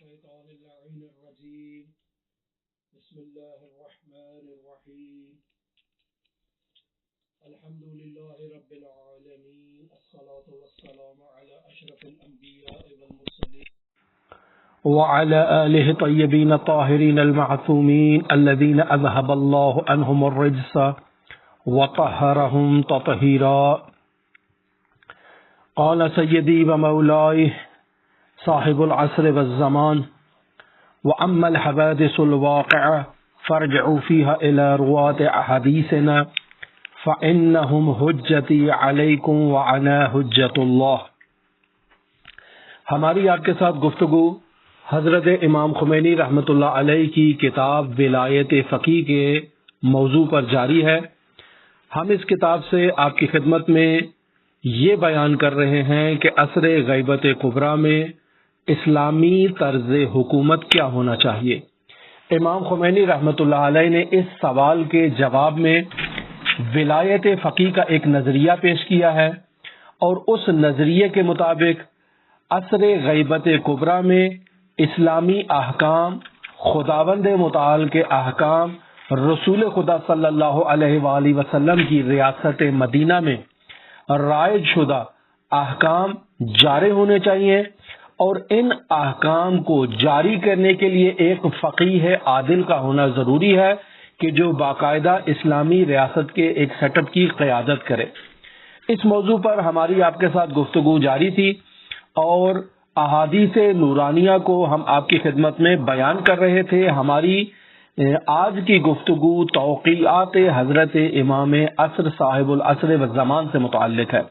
الشيطان اللعين الرجيم بسم الله الرحمن الرحيم الحمد لله رب العالمين الصلاة والسلام على أشرف الأنبياء والمرسلين وعلى آله طيبين الطاهرين المعصومين الذين أذهب الله عنهم الرجس وطهرهم تطهيرا. قال سيدي ومولاي صاحب العصر والزمان وأما الحوادث الواقعة فارجعوا فيها إلى رواة أحاديثنا فإنهم حجتي عليكم وأنا حجة الله. ہماری آپ کے ساتھ گفتگو حضرت امام خمینی رحمۃ اللہ علیہ کی کتاب ولایت فقیہ کے موضوع پر جاری ہے. ہم اس کتاب سے آپ کی خدمت میں یہ بیان کر رہے ہیں کہ عصر غیبت کبریٰ میں اسلامی طرز حکومت کیا ہونا چاہیے. امام خمینی رحمۃ اللہ علیہ نے اس سوال کے جواب میں ولایت فقیہ کا ایک نظریہ پیش کیا ہے اور اس نظریے کے مطابق عصر غیبت کبریٰ میں اسلامی احکام، خداوند متعال کے احکام، رسول خدا صلی اللہ علیہ وآلہ وسلم کی ریاست مدینہ میں رائج شدہ احکام جاری ہونے چاہیے اور ان احکام کو جاری کرنے کے لیے ایک فقیہ عادل کا ہونا ضروری ہے کہ جو باقاعدہ اسلامی ریاست کے ایک سیٹ اپ کی قیادت کرے. اس موضوع پر ہماری آپ کے ساتھ گفتگو جاری تھی اور احادیث نورانیہ کو ہم آپ کی خدمت میں بیان کر رہے تھے. ہماری آج کی گفتگو توقیعات حضرت امام عصر صاحب العصر والزمان سے متعلق ہے.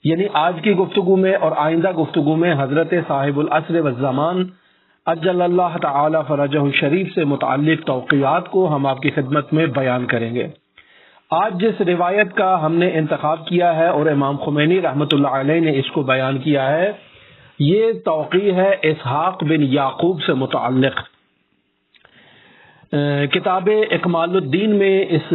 یعنی آج کی گفتگو میں اور آئندہ گفتگو میں حضرت صاحب العصر والزمان اجل اللہ تعالی فرجہ الشریف سے متعلق توقیعات کو ہم آپ کی خدمت میں بیان کریں گے. آج جس روایت کا ہم نے انتخاب کیا ہے اور امام خمینی رحمۃ اللہ علیہ نے اس کو بیان کیا ہے، یہ توقیع ہے اسحاق بن یعقوب سے متعلق. کتاب اکمال الدین میں اس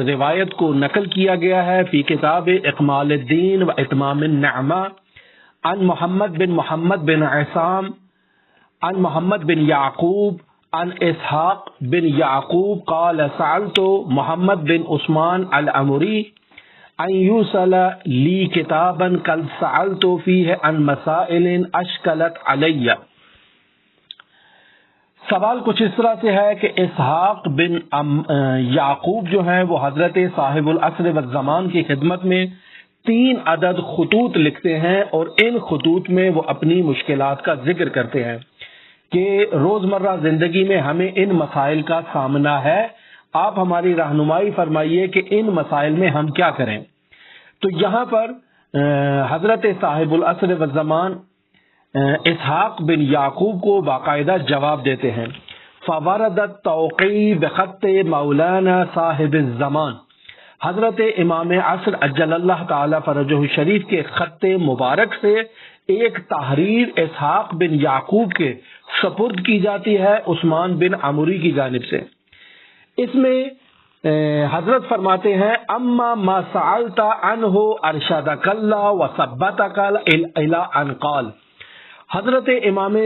روایت کو نقل کیا گیا ہے. فی کتاب اکمال الدین و اتمام النعمہ عن محمد بن عصام عن محمد بن یعقوب عن اسحاق بن یعقوب قال سألت محمد بن عثمان العمری ان یوصل لی کتابا قد سألت فیہ عن مسائل اشکلت علی. سوال کچھ اس طرح سے ہے کہ اسحاق بن یعقوب جو ہیں وہ حضرت صاحب العصر والزمان کی خدمت میں 3 عدد خطوط لکھتے ہیں اور ان خطوط میں وہ اپنی مشکلات کا ذکر کرتے ہیں کہ روزمرہ زندگی میں ہمیں ان مسائل کا سامنا ہے، آپ ہماری رہنمائی فرمائیے کہ ان مسائل میں ہم کیا کریں. تو یہاں پر حضرت صاحب العصر والزمان اسحاق بن یعقوب کو باقاعدہ جواب دیتے ہیں. فوردت توقیع بخط مولانا صاحب الزمان. حضرت امام عصر اجل اللہ تعالی فرجہ الشریف کے خط مبارک سے ایک تحریر اسحاق بن یعقوب کے سپرد کی جاتی ہے عثمان بن عمری کی جانب سے. اس میں حضرت فرماتے ہیں اما ما سألت عنہ ارشدک اللہ وثبتک الی ان قال. حضرت امام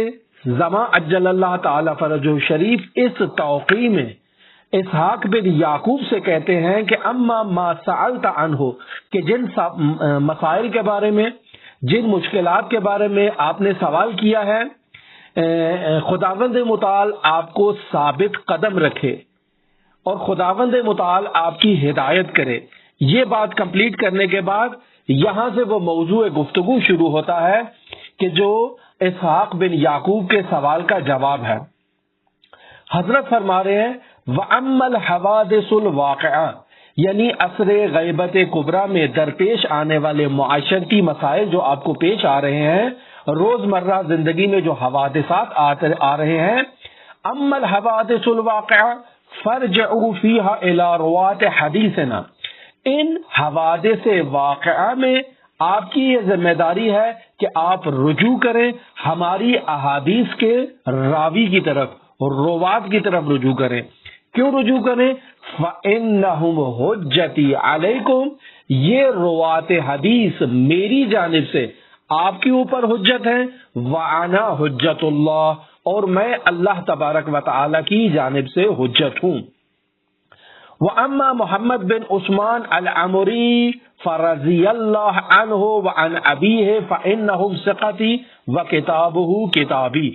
زمان اجل اللہ تعالی فرجہ شریف اس توقیع میں اسحاق بن یعقوب سے کہتے ہیں کہ اما ما سألت عنہ، کہ جن مسائل کے بارے میں، جن مشکلات کے بارے میں آپ نے سوال کیا ہے، خداوند متعال آپ کو ثابت قدم رکھے اور خداوند متعال آپ کی ہدایت کرے. یہ بات کمپلیٹ کرنے کے بعد یہاں سے وہ موضوع گفتگو شروع ہوتا ہے کہ جو اسحاق بن یعقوب کے سوال کا جواب ہے. حضرت فرما رہے ہیں وَأَمَّا الْحَوَادِثُ الْوَاقِعَةُ، یعنی عصر غیبت کبریٰ میں درپیش آنے والے معاشرتی مسائل جو آپ کو پیش آ رہے ہیں، روزمرہ زندگی میں جو حوادثات آ رہے ہیں، اما الحوادث الواقعہ فارجعوا فیہا الی رواة حدیثنا، ان حوادث واقعہ میں آپ کی یہ ذمہ داری ہے کہ آپ رجوع کریں ہماری احادیث کے راوی کی طرف، روات کی طرف رجوع کریں. کیوں رجوع کریں؟ فَإِنَّهُمْ حُجَّتِي عَلَيْكُمْ، یہ روات حدیث میری جانب سے آپ کے اوپر حجت ہے. وَأَنَا حُجَّتُ اللَّهِ، اور میں اللہ تبارک و تعالی کی جانب سے حجت ہوں۔ وَأَمَّا محمد بن عثمان العمری فرضی اللہ عنہ وعن ابیہ فإنہم ثقتی وکتابہ کتابی۔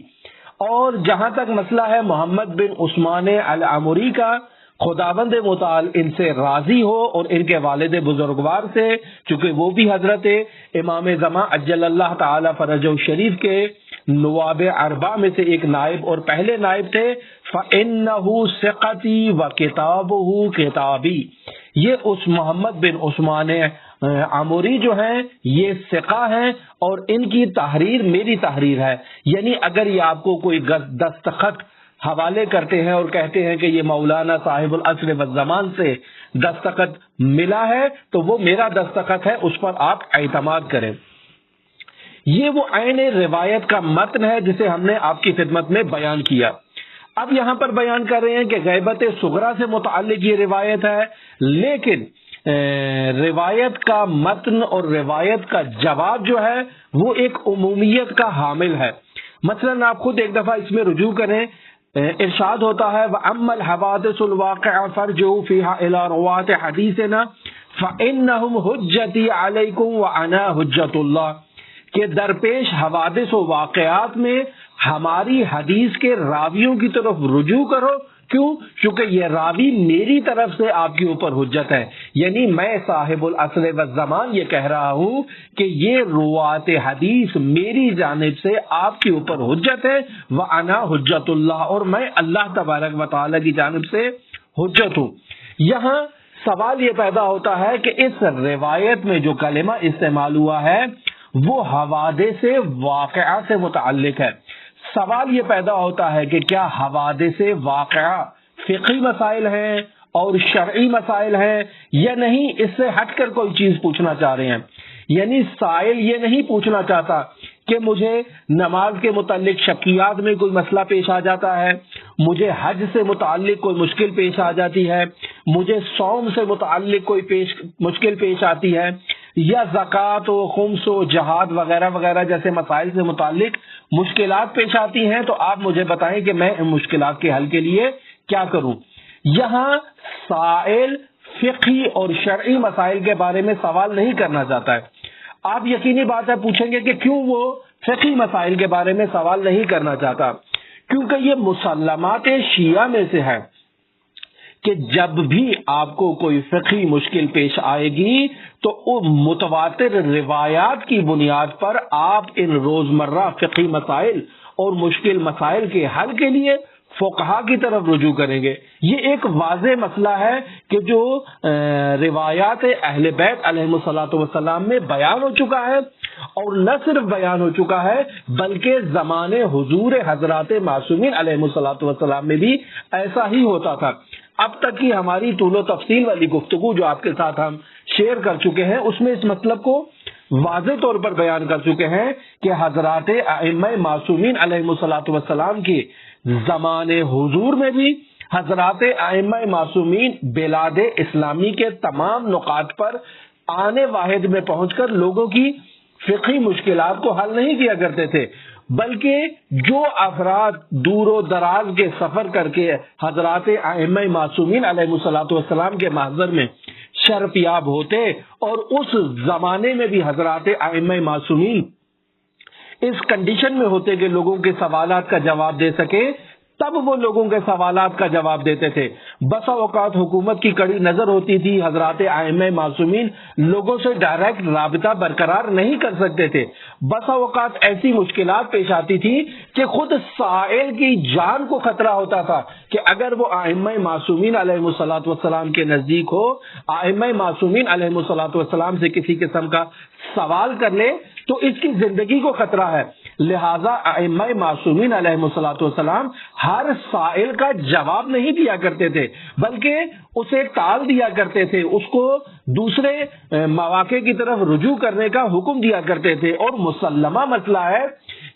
اور جہاں تک مسئلہ ہے محمد بن عثمان العمری کا، خداوند متعال ان سے راضی ہو اور ان کے والد بزرگوار سے، چونکہ وہ بھی حضرت امام زمان عجل اللہ تعالی فرجہ شریف کے نواب اربع میں سے ایک نائب اور پہلے نائب تھے۔ فَإِنَّهُ ثِقَتِي وَكِتَابُهُ كِتَابِي، یہ اس محمد بن عثمان عمری جو ہیں یہ ثقہ ہیں اور ان کی تحریر میری تحریر ہے۔ یعنی اگر یہ آپ کو کوئی دستخط حوالے کرتے ہیں اور کہتے ہیں کہ یہ مولانا صاحب العصر والزمان سے دستخط ملا ہے تو وہ میرا دستخط ہے، اس پر آپ اعتماد کریں۔ یہ وہ عین روایت کا متن ہے جسے ہم نے آپ کی خدمت میں بیان کیا۔ اب یہاں پر بیان کر رہے ہیں کہ غیبت صغریٰ سے متعلق یہ روایت ہے، لیکن روایت کا متن اور روایت کا جواب جو ہے وہ ایک عمومیت کا حامل ہے۔ مثلا آپ خود ایک دفعہ اس میں رجوع کریں، ارشاد ہوتا ہے وَأَمَّا الْحَوَادِثُ الْوَاقِعَةُ فَارْجِعُوا فِيهَا إِلَىٰ رُوَاةِ حَدِيثِنَا فَإِنَّهُمْ حُجَّتِي عَلَيْكُمْ وَأَنَا حُجَّةُ اللَّهِ، کہ درپیش حوادث و واقعات میں ہماری حدیث کے راویوں کی طرف رجوع کرو۔ کیوں؟ چونکہ یہ راوی میری طرف سے آپ کے اوپر حجت ہے، یعنی میں صاحب العصر والزمان یہ کہہ رہا ہوں کہ یہ روات حدیث میری جانب سے آپ کے اوپر حجت ہے، وَأَنَا حُجَّةُ اللَّهِ، اور میں اللہ تبارک و تعالی کی جانب سے حجت ہوں۔ یہاں سوال یہ پیدا ہوتا ہے کہ اس روایت میں جو کلمہ استعمال ہوا ہے وہ حوادث واقعہ سے متعلق ہے۔ سوال یہ پیدا ہوتا ہے کہ کیا حوادث واقعہ فقہی مسائل ہیں اور شرعی مسائل ہیں یا نہیں؟ اس سے ہٹ کر کوئی چیز پوچھنا چاہ رہے ہیں، یعنی سائل یہ نہیں پوچھنا چاہتا کہ مجھے نماز کے متعلق شکیات میں کوئی مسئلہ پیش آ جاتا ہے، مجھے حج سے متعلق کوئی مشکل پیش آ جاتی ہے، مجھے صوم سے متعلق کوئی مشکل پیش آتی ہے، یا زکوٰۃ و خمس و جہاد وغیرہ وغیرہ جیسے مسائل سے متعلق مشکلات پیش آتی ہیں، تو آپ مجھے بتائیں کہ میں ان مشکلات کے حل کے لیے کیا کروں۔ یہاں سائل فقہی اور شرعی مسائل کے بارے میں سوال نہیں کرنا چاہتا ہے۔ آپ یقینی بات ہے پوچھیں گے کہ کیوں وہ فقہی مسائل کے بارے میں سوال نہیں کرنا چاہتا؟ کیونکہ یہ مسلمات شیعہ میں سے ہے کہ جب بھی آپ کو کوئی فقہی مشکل پیش آئے گی تو متواتر روایات کی بنیاد پر آپ ان روزمرہ فقہی مسائل اور مشکل مسائل کے حل کے لیے فقہا کی طرف رجوع کریں گے۔ یہ ایک واضح مسئلہ ہے کہ جو روایات اہل بیت علیہ الصلوۃ والسلام میں بیان ہو چکا ہے، اور نہ صرف بیان ہو چکا ہے بلکہ زمانے حضور حضرات معصومین علیہ الصلوۃ والسلام میں بھی ایسا ہی ہوتا تھا۔ اب تک کی ہماری طول و تفصیل والی گفتگو جو آپ کے ساتھ ہم شیئر کر چکے ہیں اس میں اس مطلب کو واضح طور پر بیان کر چکے ہیں کہ حضرات ائمہ معصومین علیہ الصلوۃ والسلام کی زمان حضور میں بھی حضرات ائمہ معصومین بلاد اسلامی کے تمام نقاط پر آنے واحد میں پہنچ کر لوگوں کی فقہی مشکلات کو حل نہیں کیا کرتے تھے، بلکہ جو افراد دور و دراز کے سفر کر کے حضرات ائمہ معصومین علیہ الصلوۃ والسلام کے محضر میں شرف یاب ہوتے، اور اس زمانے میں بھی حضرات ائمہ معصومین اس کنڈیشن میں ہوتے کہ لوگوں کے سوالات کا جواب دے سکے، تب وہ لوگوں کے سوالات کا جواب دیتے تھے۔ بسا اوقات حکومت کی کڑی نظر ہوتی تھی، حضرات ائمہ معصومین لوگوں سے ڈائریکٹ رابطہ برقرار نہیں کر سکتے تھے، بسا اوقات ایسی مشکلات پیش آتی تھی کہ خود سائل کی جان کو خطرہ ہوتا تھا کہ اگر وہ ائمہ معصومین علیہ الصلوۃ والسلام کے نزدیک ہو، ائمہ معصومین علیہ الصلوۃ والسلام سے کسی قسم کا سوال کر لے تو اس کی زندگی کو خطرہ ہے۔ لہذا ائمہ معصومین علیہ الصلوۃ والسلام ہر سائل کا جواب نہیں دیا کرتے تھے، بلکہ اسے ٹال دیا کرتے تھے، اس کو دوسرے مواقع کی طرف رجوع کرنے کا حکم دیا کرتے تھے۔ اور مسلمہ مسئلہ ہے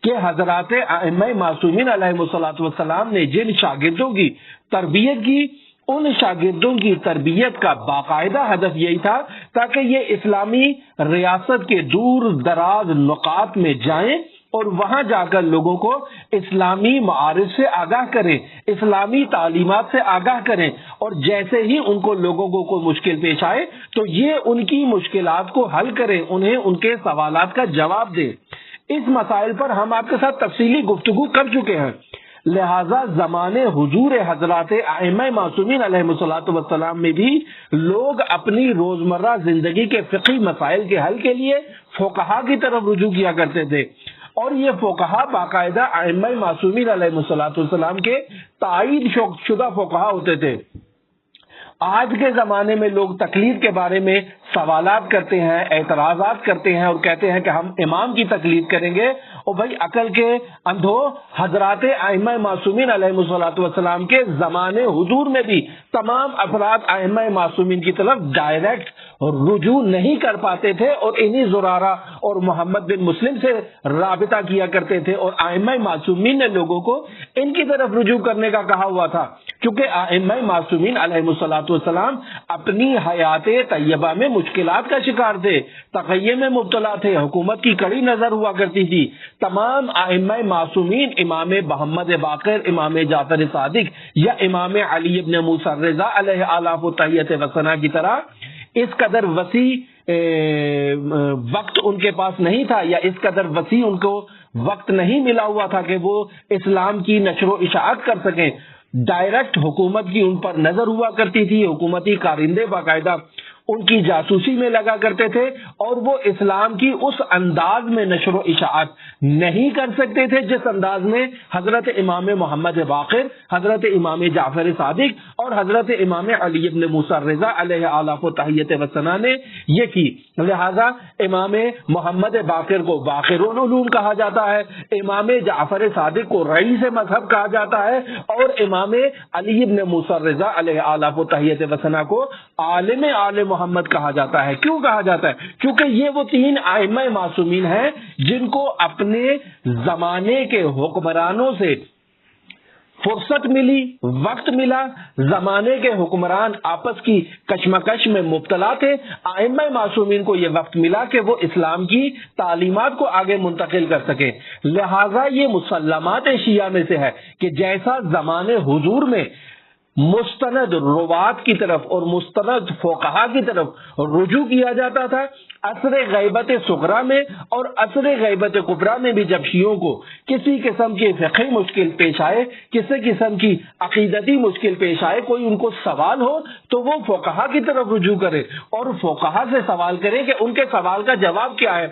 کہ حضرات ائمہ معصومین علیہ الصلوۃ والسلام نے جن شاگردوں کی تربیت کی، ان شاگردوں کی تربیت کا باقاعدہ ہدف یہی تھا تاکہ یہ اسلامی ریاست کے دور دراز نقاط میں جائیں اور وہاں جا کر لوگوں کو اسلامی معارف سے آگاہ کریں، اسلامی تعلیمات سے آگاہ کریں، اور جیسے ہی ان کو لوگوں کو کوئی مشکل پیش آئے تو یہ ان کی مشکلات کو حل کریں، انہیں ان کے سوالات کا جواب دیں۔ اس مسائل پر ہم آپ کے ساتھ تفصیلی گفتگو کر چکے ہیں، لہذا زمانے حضور حضرات ائمہ معصومین علیہ الصلوۃ والسلام میں بھی لوگ اپنی روزمرہ زندگی کے فقہی مسائل کے حل کے لیے فقہا کی طرف رجوع کیا کرتے تھے، اور یہ فقہا باقاعدہ ائمہ معصومین علیہ الصلوۃ والسلام کے تائید شدہ فقہا ہوتے تھے۔ آج کے زمانے میں لوگ تقلید کے بارے میں سوالات کرتے ہیں، اعتراضات کرتے ہیں اور کہتے ہیں کہ ہم امام کی تقلید کریں گے، اور بھائی عقل کے اندھو، حضرات ائمہ معصومین علیہ الصلوۃ والسلام کے زمانے حضور میں بھی تمام افراد ائمہ معصومین کی طرف ڈائریکٹ رجوع نہیں کر پاتے تھے، اور انہی زرارہ اور محمد بن مسلم سے رابطہ کیا کرتے تھے، اور ائمہ معصومین نے لوگوں کو ان کی طرف رجوع کرنے کا کہا ہوا تھا، کیونکہ ائمہ معصومین علیہ الصلوۃ والسلام اپنی حیات طیبہ میں مشکلات کا شکار تھے، تقیہ میں مبتلا تھے، حکومت کی کڑی نظر ہوا کرتی تھی۔ تمام ائمہ معصومین امام محمد باقر، امام جعفر صادق یا امام علی ابن موسیٰ الرضا علیہ آلاف و تحیت و ثنا کی طرح اس قدر وسیع وقت ان کے پاس نہیں تھا، یا اس قدر وسیع ان کو وقت نہیں ملا ہوا تھا کہ وہ اسلام کی نشر و اشاعت کر سکیں۔ ڈائریکٹ حکومت کی ان پر نظر ہوا کرتی تھی، حکومتی کارندے باقاعدہ ان کی جاسوسی میں لگا کرتے تھے، اور وہ اسلام کی اس انداز میں نشر و اشاعت نہیں کر سکتے تھے جس انداز میں حضرت امام محمد باقر، حضرت امام جعفر صادق اور حضرت امام علی ابن موسیٰ الرضا علیہ آلاف و تحیت و ثنا نے یہ کی۔ لہذا امام محمد باقر کو باقر العلوم کہا جاتا ہے، امام جعفر صادق کو رئیس مذہب کہا جاتا ہے، اور امام علی ابن موسیٰ الرضا علیہ آلاف و تحیت و ثنا کو عالم محمد کہا جاتا ہے۔ کیوں کہا جاتا ہے؟ کیونکہ یہ وہ تین ائمہ معصومین ہیں جن کو اپنے زمانے کے حکمرانوں سے فرصت ملی، وقت ملا، زمانے کے حکمران آپس کی کشمکش میں مبتلا تھے، ائمہ معصومین کو یہ وقت ملا کہ وہ اسلام کی تعلیمات کو آگے منتقل کر سکے۔ لہٰذا یہ مسلمات شیعہ میں سے ہے کہ جیسا زمانے حضور میں مستند روات کی طرف اور مستند فقہا کی طرف رجوع کیا جاتا تھا، عصر غیبت صغرا میں اور عصر غیبت کبریٰ میں بھی جب شیعوں کو کسی قسم کی فقہی مشکل پیش آئے، کسی قسم کی عقیدتی مشکل پیش آئے، کوئی ان کو سوال ہو تو وہ فقہا کی طرف رجوع کرے اور فقہا سے سوال کرے کہ ان کے سوال کا جواب کیا ہے،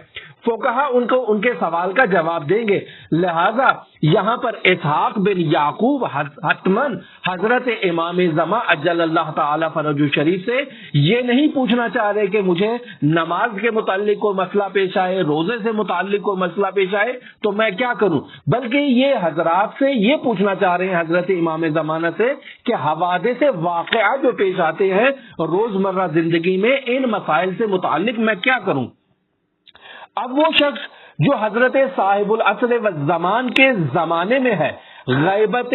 فقہا ان کو ان کے سوال کا جواب دیں گے۔ لہذا یہاں پر اسحاق بن یعقوب حتمن حضرت امام زمان اجل اللہ تعالی فرجہ شریف سے یہ نہیں پوچھنا چاہ رہے کہ مجھے نماز کے متعلق کوئی مسئلہ پیش آئے، روزے سے متعلق کوئی مسئلہ پیش آئے تو میں کیا کروں، بلکہ یہ حضرات سے یہ پوچھنا چاہ رہے ہیں حضرت امام زمانہ سے کہ حوادث واقعات جو پیش آتے ہیں روزمرہ زندگی میں، ان مسائل سے متعلق میں کیا کروں۔ اب وہ شخص جو حضرت صاحب العصر والزمان کے زمانے میں ہے، غیبت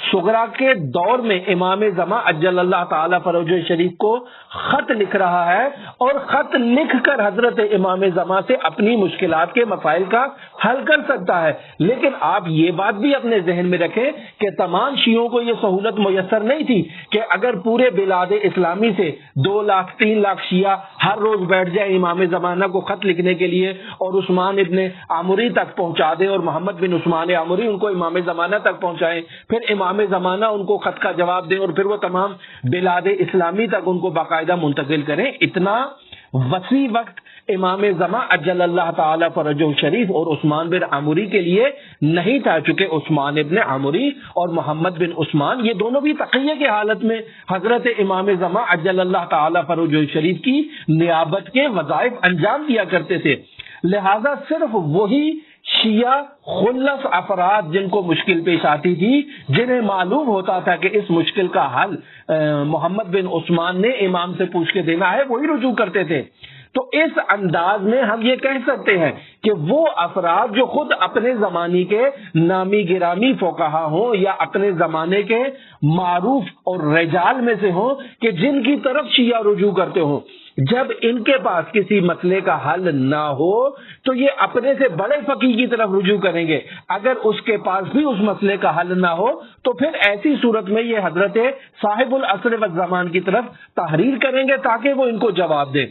صغرا کے دور میں امام زمان اجل اللہ تعالی فرجہ شریف کو خط لکھ رہا ہے، اور خط لکھ کر حضرت امام زمان سے اپنی مشکلات کے مسائل کا حل کر سکتا ہے۔ لیکن آپ یہ بات بھی اپنے ذہن میں رکھیں کہ تمام شیعوں کو یہ سہولت میسر نہیں تھی کہ اگر پورے بلاد اسلامی سے 2 لاکھ 3 لاکھ شیعہ ہر روز بیٹھ جائے امام زمانہ کو خط لکھنے کے لیے اور عثمان ابن عمری تک پہنچا دے، اور محمد بن عثمان عمری ان کو امام زمانہ تک پہنچائیں، پھر امام زمانہ ان کو خط کا جواب دیں، اور پھر وہ تمام بلاد اسلامی تک ان کو باقاعدہ منتقل کریں۔ اتنا وسیع وقت امام زمان اجل اللہ تعالی فرجہ شریف اور عثمان بن عمری کے لیے نہیں تھا، چونکہ عثمان ابن عمری اور محمد بن عثمان یہ دونوں بھی تقیہ کی حالت میں حضرت امام زمان اجل اللہ تعالی فرجہ شریف کی نیابت کے وظائف انجام دیا کرتے تھے۔ لہذا صرف وہی شیعہ خلص افراد جن کو مشکل پیش آتی تھی، جنہیں معلوم ہوتا تھا کہ اس مشکل کا حل محمد بن عثمان نے امام سے پوچھ کے دینا ہے، وہی رجوع کرتے تھے۔ تو اس انداز میں ہم یہ کہہ سکتے ہیں کہ وہ افراد جو خود اپنے زمانے کے نامی گرامی فقہا ہوں یا اپنے زمانے کے معروف اور رجال میں سے ہوں کہ جن کی طرف شیعہ رجوع کرتے ہوں، جب ان کے پاس کسی مسئلے کا حل نہ ہو تو یہ اپنے سے بڑے فقیہ کی طرف رجوع کریں گے، اگر اس کے پاس بھی اس مسئلے کا حل نہ ہو تو پھر ایسی صورت میں یہ حضرت صاحب العصر والزمان کی طرف تحریر کریں گے تاکہ وہ ان کو جواب دیں۔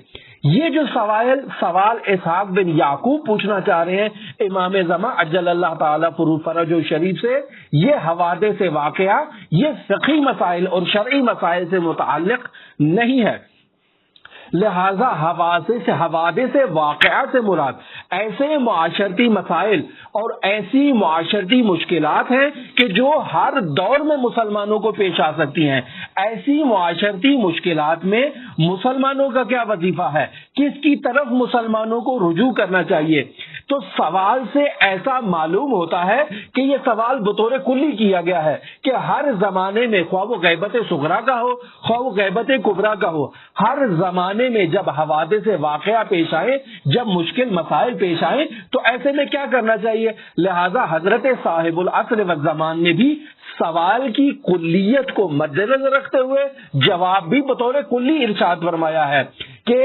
یہ جو سوال اسحاق بن یعقوب پوچھنا چاہ رہے ہیں امام زمان عجل اللہ تعالی فرجہ شریف سے، یہ حوادث واقعہ، یہ فقہی مسائل اور شرعی مسائل سے متعلق نہیں ہے، لہذا حوادث واقعہ سے مراد ایسے معاشرتی مسائل اور ایسی معاشرتی مشکلات ہیں کہ جو ہر دور میں مسلمانوں کو پیش آ سکتی ہیں۔ ایسی معاشرتی مشکلات میں مسلمانوں کا کیا وظیفہ ہے، کس کی طرف مسلمانوں کو رجوع کرنا چاہیے؟ تو سوال سے ایسا معلوم ہوتا ہے کہ یہ سوال بطور کلی کیا گیا ہے کہ ہر زمانے میں خواہ وہ غیبت صغریٰ کا ہو خواہ وہ غیبت کبریٰ کا ہو، ہر زمانے میں جب حوادث واقعہ پیش آئے، جب مشکل مسائل پیش آئے تو ایسے میں کیا کرنا چاہیے؟ لہذا حضرت صاحب العصر والزمان نے بھی سوال کی کلیت کو مد نظر رکھتے ہوئے جواب بھی بطور کلی ارشاد فرمایا ہے کہ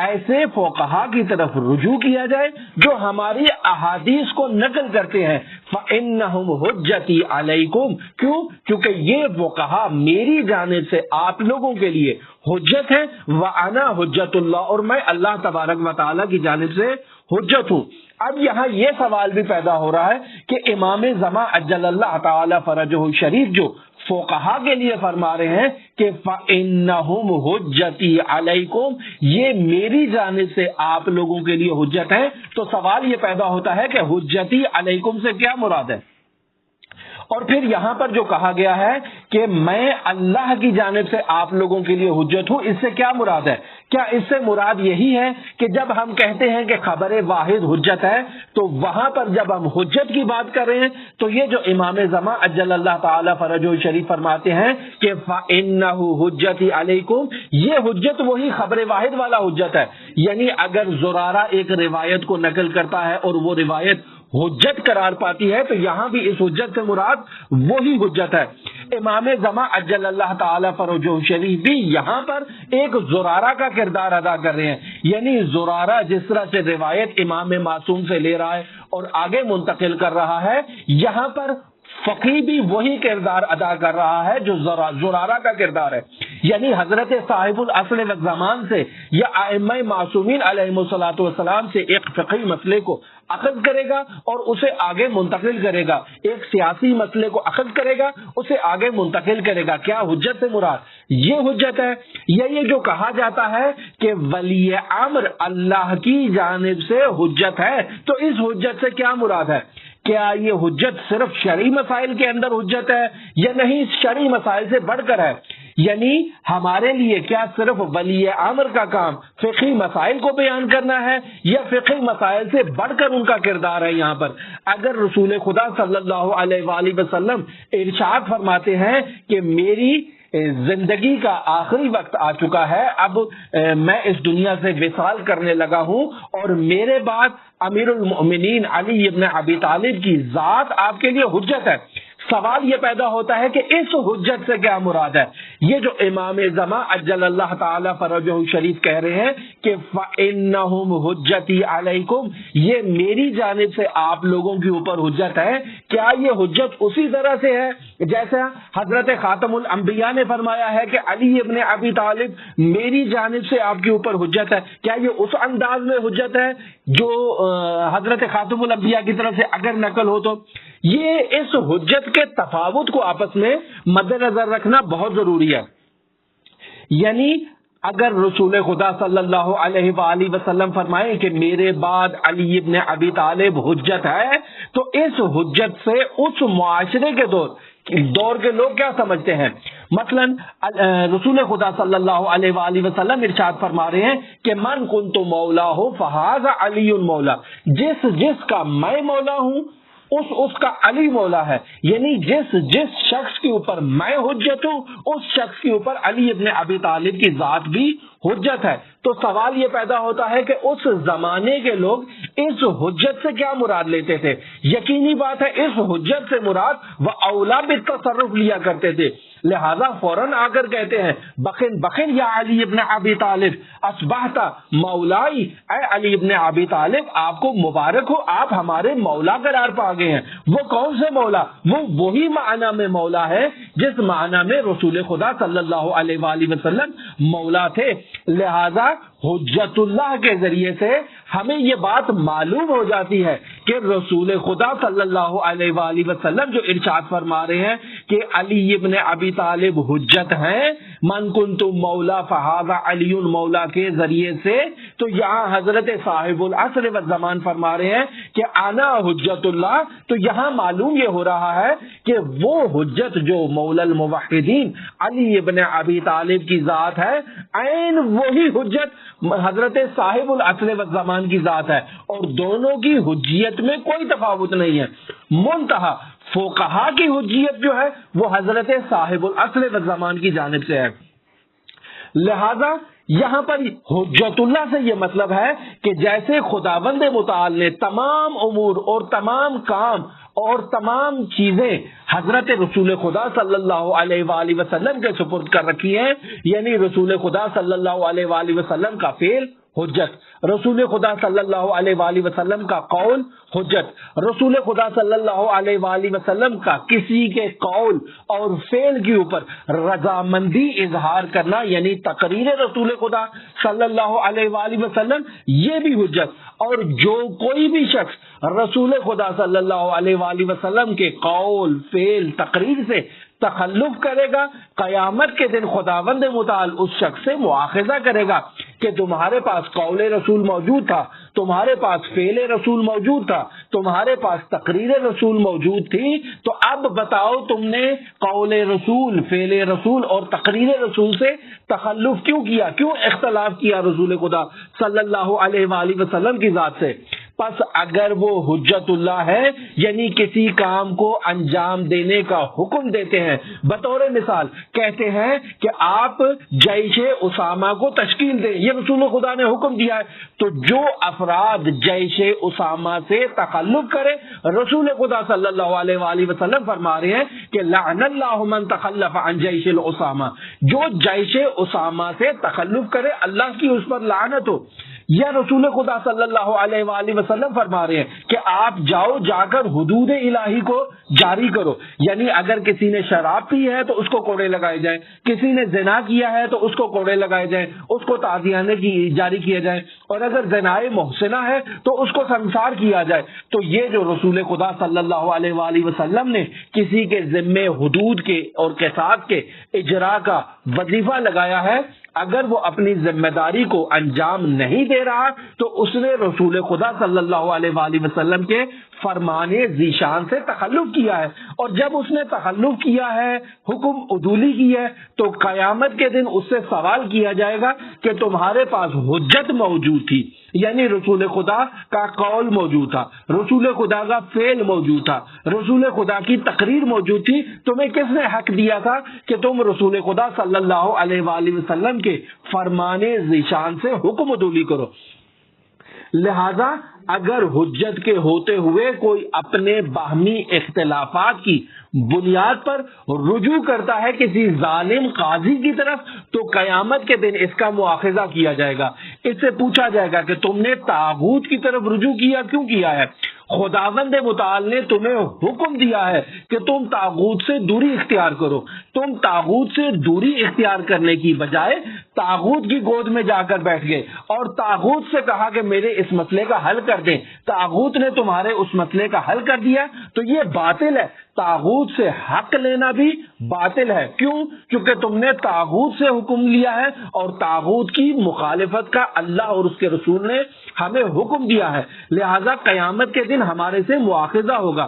ایسے فقہا کی طرف رجوع کیا جائے جو ہماری احادیث کو نقل کرتے ہیں، فَإِنَّهُمْ حُجَّتِي عَلَيْكُمْ، کیوں؟ کیونکہ یہ فقہا میری جانب سے آپ لوگوں کے لیے حجت ہے، وَأَنَا حُجَّتُ اللَّهِ، اور میں اللہ تبارک و تعالیٰ کی جانب سے حجت ہوں۔ اب یہاں یہ سوال بھی پیدا ہو رہا ہے کہ امام زمان عجل اللہ تعالی فرجہ شریف جو فقہا کے لیے فرما رہے ہیں کہ فَإِنَّهُمْ حُجَّتِي عَلَيْكُمْ، یہ میری جانب سے آپ لوگوں کے لیے حجت ہے، تو سوال یہ پیدا ہوتا ہے کہ حجتی علیکم سے کیا مراد ہے؟ اور پھر یہاں پر جو کہا گیا ہے کہ میں اللہ کی جانب سے آپ لوگوں کے لیے حجت ہوں، اس سے کیا مراد ہے؟ کیا اس سے مراد یہی ہے کہ جب ہم کہتے ہیں کہ خبر واحد حجت ہے تو وہاں پر جب ہم حجت کی بات کر رہے ہیں تو یہ جو امام زمان عجل اللہ تعالی فرجہ شریف فرماتے ہیں کہ فَإِنَّهُ حُجَّتِي عَلَيْكُمْ، یہ حجت وہی خبر واحد والا حجت ہے، یعنی اگر زرارہ ایک روایت کو نقل کرتا ہے اور وہ روایت حجت قرار پاتی ہے تو یہاں بھی اس حجت سے مراد وہی حجت ہے۔ امام زمان عجل اللہ تعالی فرجہ شریف بھی یہاں پر ایک زرارہ کا کردار ادا کر رہے ہیں، یعنی زرارہ جس طرح سے روایت امام معصوم سے لے رہا ہے اور آگے منتقل کر رہا ہے، یہاں پر فقیہ بھی وہی کردار ادا کر رہا ہے جو زرارہ کا کردار ہے، یعنی حضرت صاحب العصر والزمان سے یا ائمہ معصومین علیہم الصلوۃ والسلام سے ایک فقہی مسئلے کو اخذ کرے گا اور اسے آگے منتقل کرے گا، ایک سیاسی مسئلے کو اخذ کرے گا اسے آگے منتقل کرے گا۔ کیا حجت سے مراد یہ حجت ہے؟ یہ جو کہا جاتا ہے کہ ولی امر اللہ کی جانب سے حجت ہے، تو اس حجت سے کیا مراد ہے؟ کیا یہ حجت صرف شرعی مسائل کے اندر حجت ہے یا نہیں شرعی مسائل سے بڑھ کر ہے؟ یعنی ہمارے لیے کیا صرف ولی امر کا کام فقہی مسائل کو بیان کرنا ہے یا فقہی مسائل سے بڑھ کر ان کا کردار ہے؟ یہاں پر اگر رسول خدا صلی اللہ علیہ وآلہ وسلم ارشاد فرماتے ہیں کہ میری زندگی کا آخری وقت آ چکا ہے، اب میں اس دنیا سے وصال کرنے لگا ہوں اور میرے بعد امیر المؤمنین علی ابن ابی طالب کی ذات آپ کے لیے حجت ہے، سوال یہ پیدا ہوتا ہے کہ اس حجت سے کیا مراد ہے؟ یہ جو امام زمان عجل اللہ تعالی فرجہ شریف کہہ رہے ہیں کہ فَإِنَّهُمْ حُجَّتِي عَلَيْكُمْ، یہ میری جانب سے آپ لوگوں کے اوپر حجت ہے، کیا یہ حجت اسی طرح سے ہے جیسا حضرت خاتم الانبیاء نے فرمایا ہے کہ علی ابن ابی طالب میری جانب سے آپ کے اوپر حجت ہے؟ کیا یہ اس انداز میں حجت ہے جو حضرت خاتم الانبیاء کی طرف سے اگر نقل ہو؟ تو یہ اس حجت کے تفاوت کو آپس میں مد نظر رکھنا بہت ضروری ہے، یعنی اگر رسول خدا صلی اللہ علیہ وآلہ وسلم فرمائیں کہ میرے بعد علی ابن ابی طالب حجت ہے تو اس حجت سے اس معاشرے کے دور کے لوگ کیا سمجھتے ہیں؟ مثلا رسول خدا صلی اللہ علیہ وآلہ وسلم ارشاد فرما رہے ہیں کہ من کنت مولا ہو فہذا علی مولا، جس کا میں مولا ہوں اس کا علی مولا ہے، یعنی جس شخص کے اوپر میں حجت ہوں اس شخص کے اوپر علی ابن ابی طالب کی ذات بھی حجت ہے۔ تو سوال یہ پیدا ہوتا ہے کہ اس زمانے کے لوگ اس حجت سے کیا مراد لیتے تھے؟ یقینی بات ہے اس حجت سے مراد وہ اولا بالتصرف لیا کرتے تھے، لہذا فوراً آ کر کہتے ہیں بخن بخن یا علی ابن ابی طالب اصبحت مولائی، اے علی ابن ابی طالب آپ کو مبارک ہو، آپ ہمارے مولا قرار پا گئے ہیں۔ وہ کون سے مولا؟ وہ وہی معنی میں مولا ہے جس معنی میں رسول خدا صلی اللہ علیہ وآلہ وسلم مولا تھے۔ لہذا حجت اللہ کے ذریعے سے ہمیں یہ بات معلوم ہو جاتی ہے کہ رسول خدا صلی اللہ علیہ وآلہ وسلم جو ارشاد فرما رہے ہیں کہ علی ابن ابی طالب حجت ہیں، من کنت مولا فہذا علی مولا کے ذریعے سے، تو یہاں حضرت صاحب العصر والزمان فرما رہے ہیں کہ انا حجت اللہ، تو یہاں معلوم یہ ہو رہا ہے کہ وہ حجت جو مولا الموحدین علی ابن ابی طالب کی ذات ہے، عین وہی حجت حضرت صاحب العصر والزمان کی ذات ہے، اور دونوں کی حجیت میں کوئی تفاوت نہیں ہے۔ منتہا فقہا کی حجیت جو ہے وہ حضرت صاحب العصر والزمان کی جانب سے ہے۔ لہذا یہاں پر حجت اللہ سے یہ مطلب ہے کہ جیسے خداوند متعال نے تمام امور اور تمام کام اور تمام چیزیں حضرت رسول خدا صلی اللہ علیہ وآلہ وسلم کے سپرد کر رکھی ہیں، یعنی رسول خدا صلی اللہ علیہ وآلہ وسلم کا فعل حجت، رسول خدا صلی اللہ علیہ وآلہ وسلم کا قول حجت، رسول خدا صلی اللہ علیہ وآلہ وسلم کا کسی کے قول اور فعل کے اوپر رضامندی اظہار کرنا یعنی تقریر رسول خدا صلی اللہ علیہ وآلہ وسلم، یہ بھی حجت۔ اور جو کوئی بھی شخص رسول خدا صلی اللہ علیہ وآلہ وسلم کے قول فعل تقریر سے تخلف کرے گا، قیامت کے دن خداوند متعال اس شخص سے مواخذہ کرے گا کہ تمہارے پاس قول رسول موجود تھا، تمہارے پاس فعل رسول موجود تھا، تمہارے پاس تقریر رسول موجود تھی، تو اب بتاؤ تم نے قول رسول، فعل رسول اور تقریر رسول سے تخلف کیوں کیا، کیوں اختلاف کیا رسول خدا صلی اللہ علیہ وآلہ وسلم کی ذات سے؟ پس اگر وہ حجت اللہ ہے یعنی کسی کام کو انجام دینے کا حکم دیتے ہیں، بطور مثال کہتے ہیں کہ آپ جیش اسامہ کو تشکیل دیں، یہ رسول خدا نے حکم دیا ہے، تو جو افراد جیش اسامہ سے تخلف کرے، رسول خدا صلی اللہ علیہ وآلہ وسلم فرما رہے ہیں کہ لعن اللہ من تخلف عن جیش الاسامہ، جو جیش اسامہ سے تخلف کرے اللہ کی اس پر لعنت ہو۔ یا رسول خدا صلی اللہ علیہ وآلہ وسلم فرما رہے ہیں کہ آپ جاؤ، جا کر حدود الہی کو جاری کرو، یعنی اگر کسی نے شراب پی ہے تو اس کو کوڑے لگائے جائیں، کسی نے زنا کیا ہے تو اس کو کوڑے لگائے جائیں، اس کو تعزیرانے جاری کیے جائیں، اور اگر زنائے محسنہ ہے تو اس کو سنسار کیا جائے۔ تو یہ جو رسول خدا صلی اللہ علیہ وآلہ وسلم نے کسی کے ذمے حدود کے اور قصاص کے اجرا کا وظیفہ لگایا ہے، اگر وہ اپنی ذمہ داری کو انجام نہیں دے رہا تو اس نے رسول خدا صلی اللہ علیہ وآلہ وسلم کے فرمان ذیشان سے تخلف کیا ہے، اور جب اس نے تخلف کیا ہے، حکم عدولی کی ہے، تو قیامت کے دن اس سے سوال کیا جائے گا کہ تمہارے پاس حجت موجود تھی، یعنی رسول خدا کا قول موجود تھا، رسول خدا کا فعل موجود تھا، رسول خدا کی تقریر موجود تھی، تمہیں کس نے حق دیا تھا کہ تم رسول خدا صلی اللہ علیہ وآلہ وسلم کے فرمان ذیشان سے حکم عدولی کرو؟ لہذا اگر حجت کے ہوتے ہوئے کوئی اپنے باہمی اختلافات کی بنیاد پر رجوع کرتا ہے کسی ظالم قاضی کی طرف، تو قیامت کے دن اس کا مواخذہ کیا جائے گا، اس سے پوچھا جائے گا کہ تم نے طاغوت کی طرف رجوع کیا کیوں کیا ہے؟ خداوند متعال نے تمہیں حکم دیا ہے کہ تم طاغوت سے دوری اختیار کرو، تم طاغوت سے دوری اختیار کرنے کی بجائے طاغوت کی گود میں جا کر بیٹھ گئے اور طاغوت سے کہا کہ میرے اس مسئلے کا حل کر دیں، طاغوت نے تمہارے اس مسئلے کا حل کر دیا، تو یہ باطل ہے۔ طاغوت سے حق لینا بھی باطل ہے، کیوں؟ کیونکہ تم نے طاغوت سے حکم لیا ہے، اور طاغوت کی مخالفت کا اللہ اور اس کے رسول نے ہمیں حکم دیا ہے، لہذا قیامت کے دن ہمارے سے مواخذہ ہوگا۔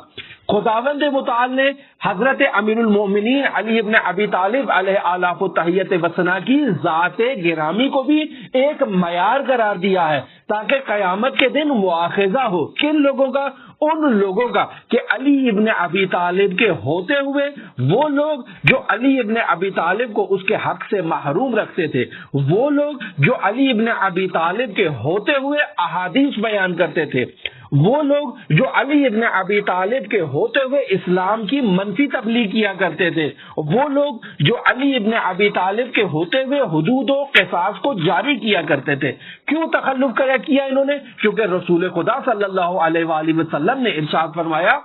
خداوند متعال نے حضرت امیر المومنین علی ابن ابی طالب علیہ آلاف و تحیت وسنا کی ذات گرامی کو بھی ایک معیار قرار دیا ہے تاکہ قیامت کے دن مواخذہ ہو۔ کن لوگوں کا؟ ان لوگوں کا کہ علی ابن ابی طالب طالب کے ہوتے ہوئے وہ لوگ جو علی ابن ابی طالب کو اس کے حق سے محروم رکھتے تھے، وہ لوگ جو علی ابن ابی طالب کے ہوتے ہوئے احادیث بیان کرتے تھے، وہ لوگ جو علی ابن ابی طالب کے ہوتے ہوئے اسلام کی منفی تبلیغ کیا کرتے تھے، وہ لوگ جو علی ابن ابی طالب کے ہوتے ہوئے حدود و قصاص کو جاری کیا کرتے تھے۔ کیوں تخلف کیا انہوں نے؟ کیونکہ رسول خدا صلی اللہ علیہ وآلہ وسلم نے ارشاد فرمایا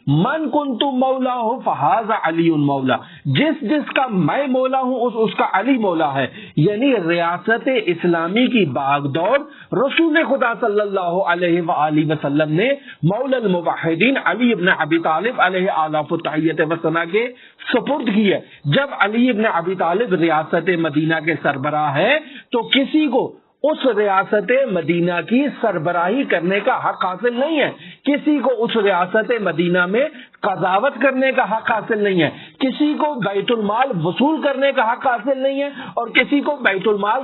من کنت مولا ہوں فہذا علی مولا، جس کا میں مولا ہوں اس کا علی مولا ہے۔ یعنی ریاست اسلامی کی باغ دوڑ رسول خدا صلی اللہ علیہ وآلہ وسلم نے مولا الموحدین علی ابن ابی طالب علیہ آلاف التحیت و ثنا کے سپرد کی ہے۔ جب علی ابن ابی طالب ریاست مدینہ کے سربراہ ہے تو کسی کو اس ریاست مدینہ کی سربراہی کرنے کا حق حاصل نہیں ہے، کسی کو اس ریاست مدینہ میں قضاوت کرنے کا حق حاصل نہیں ہے، کسی کو بیت المال وصول کرنے کا حق حاصل نہیں ہے، اور کسی کو بیت المال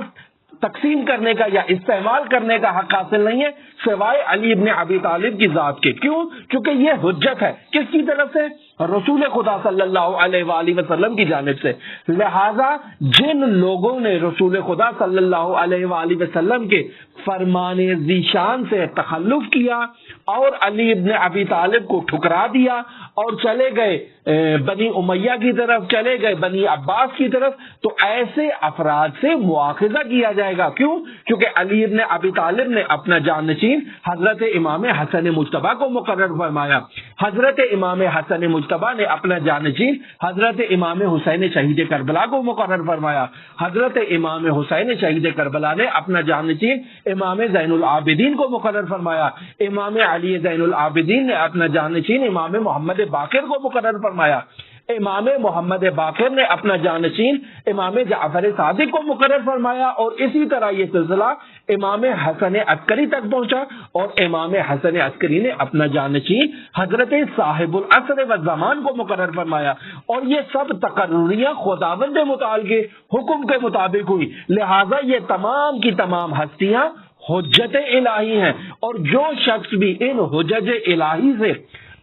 تقسیم کرنے کا یا استعمال کرنے کا حق حاصل نہیں ہے سوائے علی ابن ابی طالب کی ذات کے۔ کیوں؟ کیونکہ یہ حجت ہے کس کی طرف سے؟ رسول خدا صلی اللہ علیہ وآلہ وسلم کی جانب سے۔ لہذا جن لوگوں نے رسول خدا صلی اللہ علیہ وآلہ وسلم کے فرمان ذیشان سے تخلف کیا اور علی ابن ابی طالب کو ٹھکرا دیا اور چلے گئے بنی امیہ کی طرف، چلے گئے بنی عباس کی طرف، تو ایسے افراد سے مواخذہ کیا جائے گا۔ کیوں؟ کیونکہ علی ابن ابی طالب نے اپنا جانشین حضرت امام حسن مجتبی کو مقرر فرمایا، حضرت امام حسن مجتبی نے اپنا جانشین حضرت امام حسین شہید کربلا کو مقرر فرمایا، حضرت امام حسین شہید کربلا نے اپنا جانشین امام زین العابدین کو مقرر فرمایا، امام علی زین العابدین نے اپنا جانشین امام محمد باقر کو مقرر فرمایا، امام محمد باقر نے اپنا جانشین امام جعفر صادق کو مقرر فرمایا، اور اسی طرح یہ سلسلہ امام حسن عسکری تک پہنچا اور امام حسن عسکری نے اپنا جانشین حضرت صاحب العصر والزمان کو مقرر فرمایا، اور یہ سب تقرریاں خداوند متعال کے حکم کے مطابق ہوئی۔ لہذا یہ تمام کی تمام ہستیاں حجت الہی ہیں، اور جو شخص بھی ان حجج الہی سے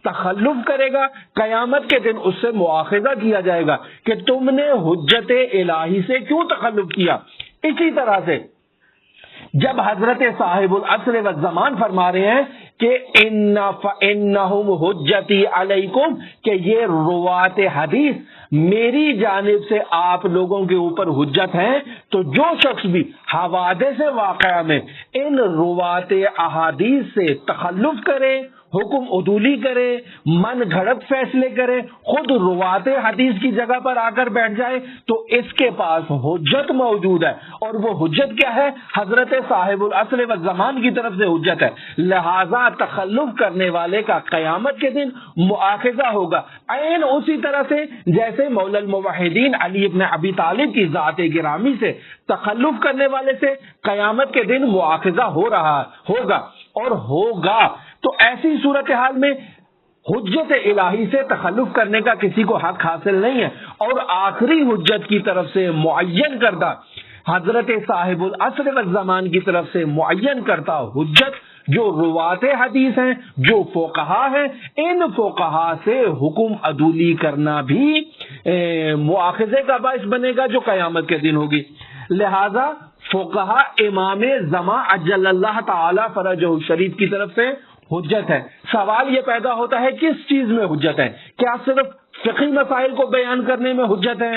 تخلف کرے گا قیامت کے دن اس سے مواخذہ کیا جائے گا کہ تم نے حجت الہی سے کیوں تخلف کیا۔ اسی طرح سے جب حضرت صاحب العصر والزمان فرما رہے ہیں کہ فَإِنَّهُمْ حُجَّتِي عَلَيْكُمْ، کہ یہ روات حدیث میری جانب سے آپ لوگوں کے اوپر حجت ہیں، تو جو شخص بھی حوادث واقعہ میں ان روات احادیث سے تخلف کرے، حکم عدولی کرے، من گھڑت فیصلے کرے، خود روات حدیث کی جگہ پر آ کر بیٹھ جائے، تو اس کے پاس حجت موجود ہے، اور وہ حجت کیا ہے؟ حضرت صاحب العصر والزمان کی طرف سے حجت ہے۔ لہذا تخلف کرنے والے کا قیامت کے دن مؤاخذہ ہوگا، عین اسی طرح سے جیسے مولا الموحدین علی ابن ابی طالب کی ذات گرامی سے تخلف کرنے والے سے قیامت کے دن مؤاخذہ ہوگا۔ تو ایسی صورتحال میں حجت الہی سے تخلف کرنے کا کسی کو حق حاصل نہیں ہے، اور آخری حجت کی طرف سے معین کردہ حضرت صاحب العصر والزمان کی طرف سے معین کرتا حجت جو روات حدیث ہیں، جو فقہا ہیں، ان فقہا سے حکم عدولی کرنا بھی مؤاخذے کا باعث بنے گا جو قیامت کے دن ہوگی۔ لہذا فقہا امام زمان عجل اللہ تعالی فرجہ الشریف کی طرف سے حجت ہے۔ سوال یہ پیدا ہوتا ہے کس چیز میں حجت ہے؟ کیا صرف فقہی مسائل کو بیان کرنے میں حجت ہے؟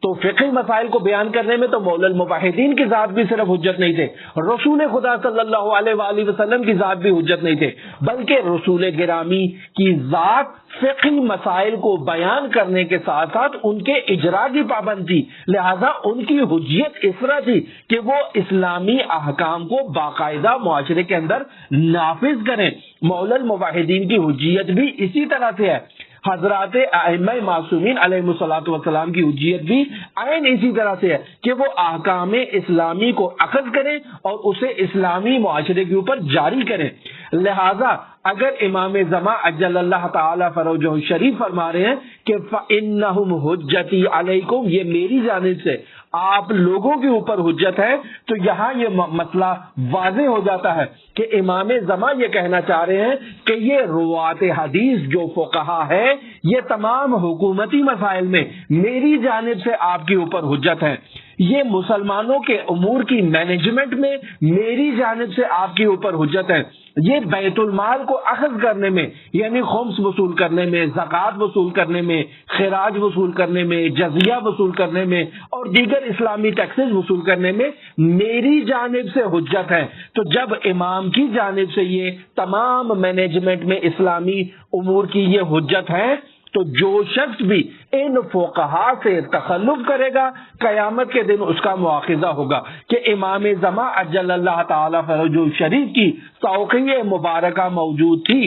تو فقہی مسائل کو بیان کرنے میں تو مولا الموحدین کی ذات بھی صرف حجت نہیں تھے، رسول خدا صلی اللہ علیہ وآلہ وسلم کی ذات بھی حجت نہیں تھے، بلکہ رسول گرامی کی ذات فقہی مسائل کو بیان کرنے کے ساتھ ساتھ ان کے اجرا کی پابند تھی۔ لہذا ان کی حجیت اس طرح تھی کہ وہ اسلامی احکام کو باقاعدہ معاشرے کے اندر نافذ کریں۔ مولا الموحدین کی حجیت بھی اسی طرح سے ہے، حضرات ائمہ معصومین علیہ الصلوۃ والسلام کی حجیت بھی عین اسی طرح سے ہے کہ وہ احکام اسلامی کو اخذ کریں اور اسے اسلامی معاشرے کے اوپر جاری کریں۔ لہذا اگر امام زمان اجل اللہ تعالی فروجہ شریف فرما رہے ہیں کہ فَإِنَّهُمْ حُجَّتِي عَلَيْكُمْ، یہ میری جانب سے آپ لوگوں کے اوپر حجت ہے، تو یہاں یہ مسئلہ واضح ہو جاتا ہے کہ امام زمان یہ کہنا چاہ رہے ہیں کہ یہ روات حدیث جو فقہا ہے یہ تمام حکومتی مسائل میں میری جانب سے آپ کے اوپر حجت ہے، یہ مسلمانوں کے امور کی مینجمنٹ میں میری جانب سے آپ کے اوپر حجت ہے، یہ بیت المال کو اخذ کرنے میں یعنی خمس وصول کرنے میں، زکوٰۃ وصول کرنے میں، خراج وصول کرنے میں، جزیہ وصول کرنے میں اور دیگر اسلامی ٹیکسز وصول کرنے میں میری جانب سے حجت ہے۔ تو جب امام کی جانب سے یہ تمام مینجمنٹ میں اسلامی امور کی یہ حجت ہے تو جو شخص بھی ان فقہا سے تخلف کرے گا قیامت کے دن اس کا مواخذہ ہوگا کہ امام زمان اجل اللہ تعالی فرجہ شریف کی توقیع مبارکہ موجود تھی۔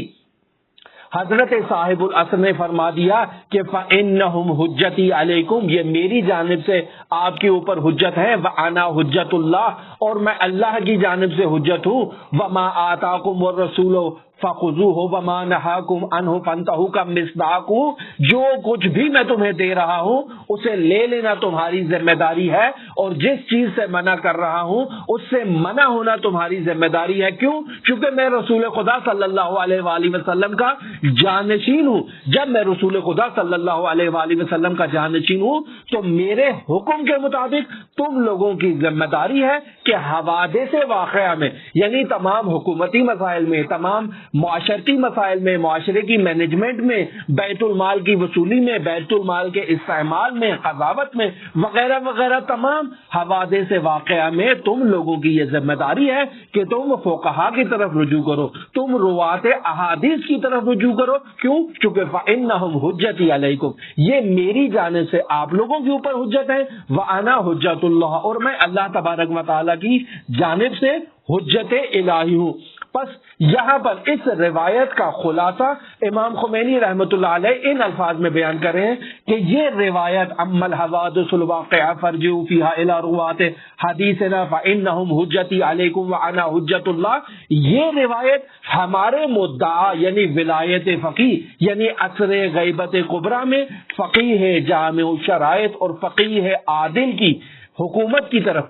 حضرت صاحب العصر نے فرما دیا کہ فَإِنَّهُمْ حُجَّتِي عَلَيْكُمْ، یہ میری جانب سے آپ کے اوپر حجت ہے، وَأَنَا حُجَّتُ اللَّهِ، اور میں اللہ کی جانب سے حجت ہوں، وَمَا آتَاكُمُ الرَّسُولُ فَخُذُوهُ وَمَا نَهَاكُمْ عَنْهُ فَانْتَهُوا کا مصداق، جو کچھ بھی میں تمہیں دے رہا ہوں اسے لے لینا تمہاری ذمہ داری ہے، اور جس چیز سے منع کر رہا ہوں اس سے منع ہونا تمہاری ذمہ داری ہے۔ کیوں؟ چونکہ میں رسول خدا صلی اللہ علیہ وآلہ وسلم کا جانشین ہوں۔ جب میں رسول خدا صلی اللہ علیہ وآلہ وسلم کا جانشین ہوں تو میرے حکم کے مطابق تم لوگوں کی ذمہ داری ہے کہ حوادث واقعہ میں یعنی تمام حکومتی مسائل میں، تمام معاشرتی مسائل میں، معاشرے کی مینجمنٹ میں، بیت المال کی وصولی میں، بیت المال کے استعمال میں، قضاوت میں وغیرہ وغیرہ تمام حوادث واقعہ میں تم لوگوں کی یہ ذمہ داری ہے کہ تم فقہا کی طرف رجوع کرو، تم روات احادیث کی طرف رجوع کرو۔ کیوں؟ چونکہ فَإِنَّهُمْ حُجَّتِي عَلَيْكُمْ، یہ میری جانب سے آپ لوگوں کے اوپر حجت ہے، وَأَنَا حُجَّتُ اللَّهِ، اور میں اللہ تبارک و تعالیٰ کی جانب سے حجت الہی ہوں۔ پس یہاں پر اس روایت کا خلاصہ امام خمینی رحمۃ اللہ علیہ ان الفاظ میں بیان کر رہے ہیں کہ یہ روایت اما الحوادث الواقعہ فارجعوا فیہا الی روات حدیثنا فانہم حجتی علیکم وانا حجت اللہ، یہ روایت ہمارے مدعا یعنی ولایت فقیہ یعنی عصر غیبت کبریٰ میں فقیہ جامع الشرائط اور فقیہ عادل کی حکومت کی طرف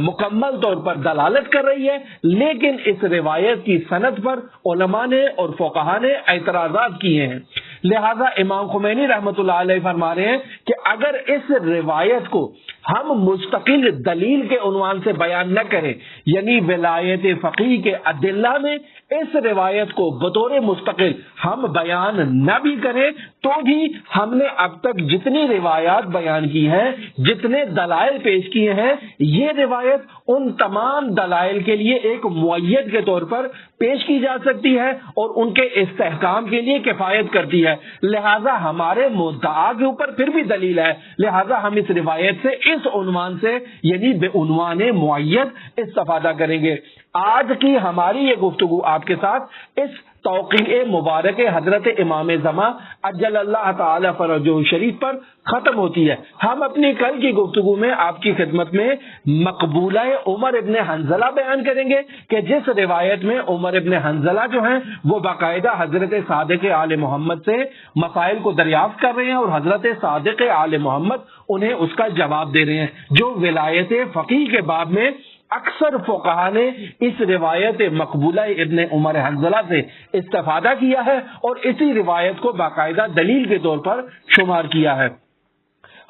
مکمل طور پر دلالت کر رہی ہے، لیکن اس روایت کی سند پر علماء نے اور فقہا نے اعتراضات کیے ہیں۔ لہذا امام خمینی رحمۃ اللہ علیہ فرما رہے ہیں کہ اگر اس روایت کو ہم مستقل دلیل کے عنوان سے بیان نہ کریں یعنی ولایت فقیہ کے ادلہ میں اس روایت کو بطور مستقل ہم بیان نہ بھی کریں تو بھی ہم نے اب تک جتنی روایات بیان کی ہیں، جتنے دلائل پیش کیے ہیں، یہ روایت ان تمام دلائل کے لیے ایک معید کے طور پر پیش کی جا سکتی ہے اور ان کے استحکام کے لیے کفایت کرتی ہے۔ لہذا ہمارے مدعا کے اوپر پھر بھی دلیل ہے، لہذا ہم اس روایت سے اس عنوان سے یعنی بے عنوان معید استفادہ کریں گے۔ آج کی ہماری یہ گفتگو آپ کے ساتھ اس توقیع مبارک حضرت امام زمان اجل اللہ تعالی فرجہ شریف پر ختم ہوتی ہے۔ ہم اپنی کل کی گفتگو میں آپ کی خدمت میں مقبولہ عمر ابن حنظلہ بیان کریں گے کہ جس روایت میں عمر ابن حنظلہ جو ہیں وہ باقاعدہ حضرت صادق آل محمد سے مسائل کو دریافت کر رہے ہیں اور حضرت صادق آل محمد انہیں اس کا جواب دے رہے ہیں۔ جو ولایت فقیہ کے باب میں اکثر فقہا نے اس روایت مقبولہ ابن عمر حنظلہ سے استفادہ کیا ہے اور اسی روایت کو باقاعدہ دلیل کے طور پر شمار کیا ہے۔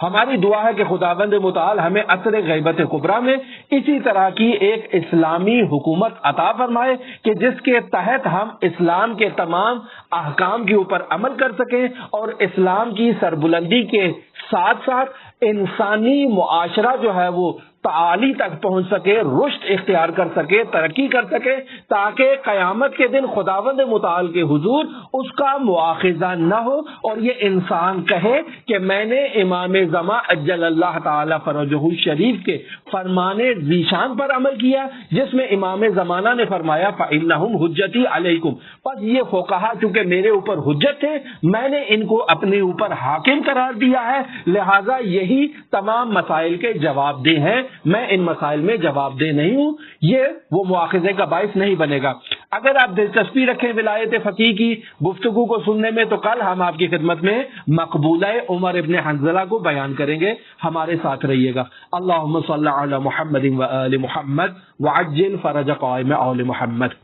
ہماری دعا ہے کہ خداوند متعال ہمیں عصر غیبت کبریٰ میں اسی طرح کی ایک اسلامی حکومت عطا فرمائے کہ جس کے تحت ہم اسلام کے تمام احکام کے اوپر عمل کر سکیں اور اسلام کی سربلندی کے ساتھ ساتھ انسانی معاشرہ جو ہے وہ تعالی تک پہنچ سکے، رشد اختیار کر سکے، ترقی کر سکے، تاکہ قیامت کے دن خداوند متعال کے حضور اس کا مواخذہ نہ ہو اور یہ انسان کہے کہ میں نے امام زمان اجل اللہ تعالی فرجہ شریف کے فرمان ذیشان پر عمل کیا جس میں امام زمانہ نے فرمایا فَإِنَّهُمْ حُجَّتِي عَلَيْكُمْ، پس یہ فقہا چونکہ میرے اوپر حجت تھے میں نے ان کو اپنے اوپر حاکم قرار دیا ہے، لہٰذا یہی تمام مسائل کے جواب دہ ہیں، میں ان مسائل میں جواب دہ نہیں ہوں، یہ وہ مواخذے کا باعث نہیں بنے گا۔ اگر آپ دلچسپی رکھیں ولایت فقیہ کی گفتگو کو سننے میں تو کل ہم آپ کی خدمت میں مقبولہ عمر ابن حنظلہ کو بیان کریں گے، ہمارے ساتھ رہیے گا۔ اللہم صلی علی محمد و آل محمد وعجل فرج قائم آل محمد۔